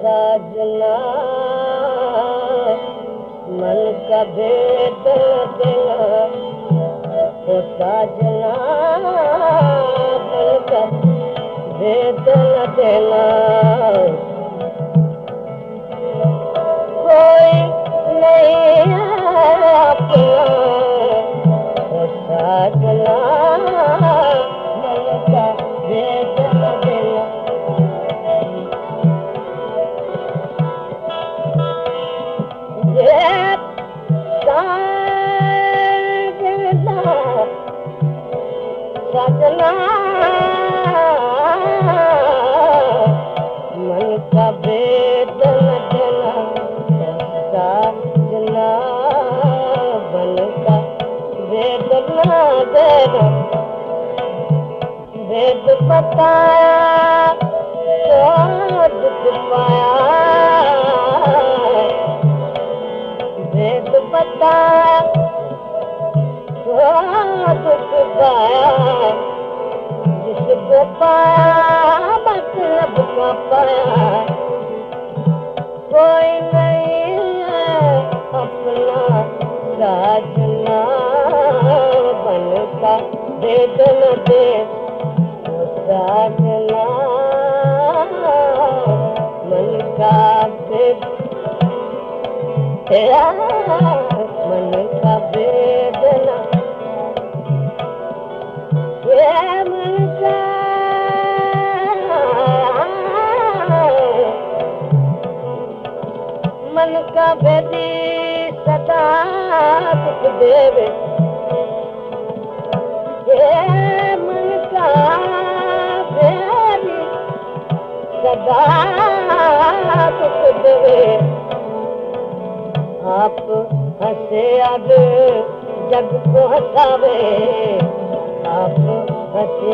साजना मन का भेद देना, ओ साजना मन का भेद न देना। कोई नहीं है अपना, ओ साजना मन का भेद न देना। सजना मन का भेद न देना, सजना मन का भेद न देना। भेद बताया तो दुख पाया, भेद बताया दुख पाया। जिसको पाया मतलब का पाया। कोई नहीं है अपना साजना बन का भेद न दे, साजना मन का भेद, मन का भेद न मन का मन का भेदी सदा दुख देवे। मन का भेदी सदा दुख देवे। आप हंसे अब जग को हंसावे, आप हंसे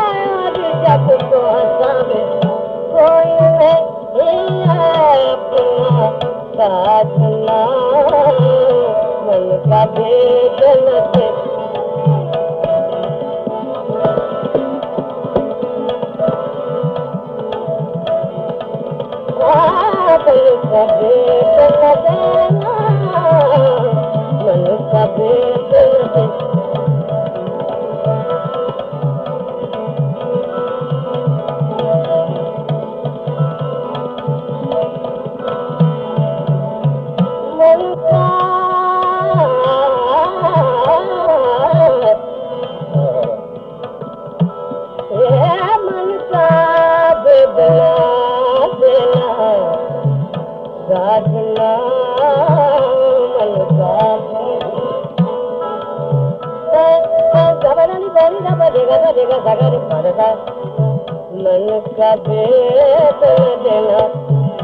अब जग को हंसावे। कोई नहीं है अपना साजना मन का भेद न दे, मन का भेद न देना, मन का भेद न दे। मन का भेद न देना, साजना मन का मन का भेद न देना।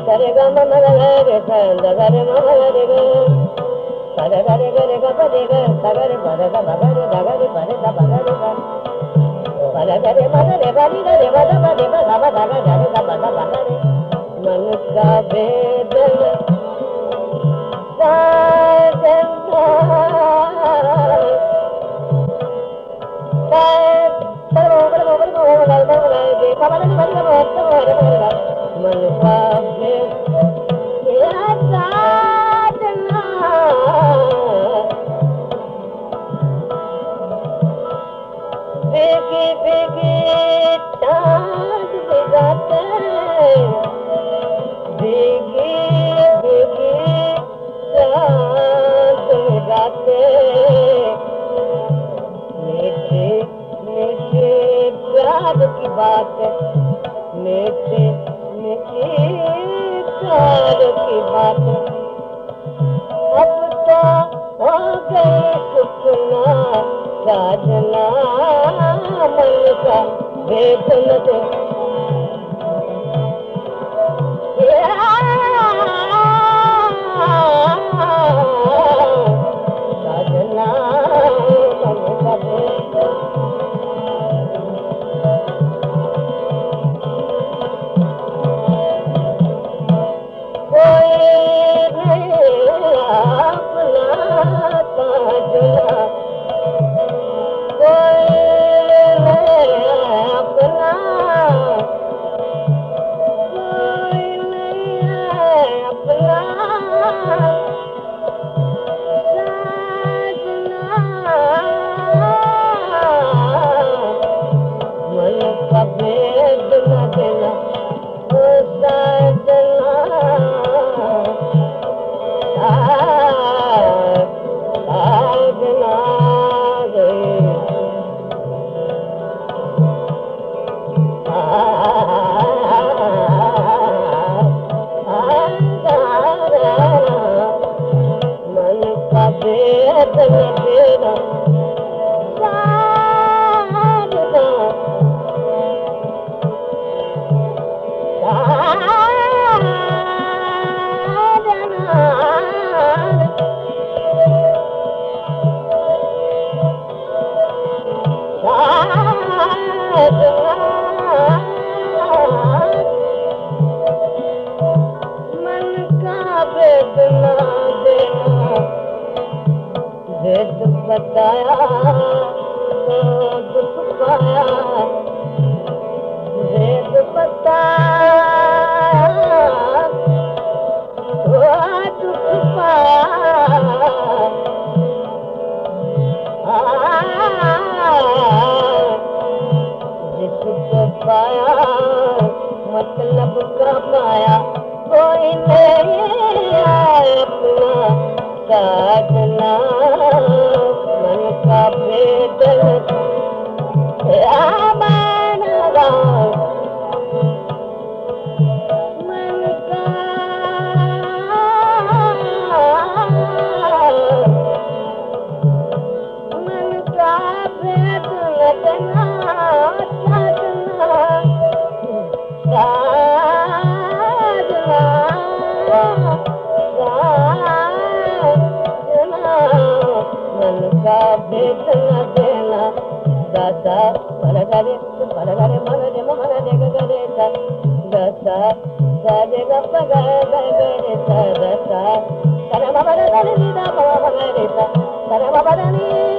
करेगा मन रे सरे मरे रे परे गरे गरे गरे सगरे परे गरे गरे परे परे परे गरे मन रे बनी रे बदा बदे बदा बदा गरे बदा बदा रे। मन का भेद न साजना मन का भेद साजना बेगी बेगी चाँद बिगाते, बेगी बेगी चाँद बिगाते। मीठे मीठे प्यार की बात, मीठे मीठे प्यार की बात। अब तो हो गई सुपना साजना मन का भेद न दे, साजना मन का भेद। कोई नहीं अपना साजना, कोई नहीं अपना का भेद न देना ओ साजना साजना रे मन का भेद न देना मन का भेद न देना भेद बताया तो दुख पाया भेद बताया तो दुख पाया जिसको पाया मतलब का पाया कोई नहीं अपना साधना मन का भेद मानवा मन का भेद लगना साधना मन का भेद न देना दादा परगरे मन रे मन रे गरे दादा साजे गप गरे दादा सर बाबा रे दा बाबा रे दा सर बाबा रे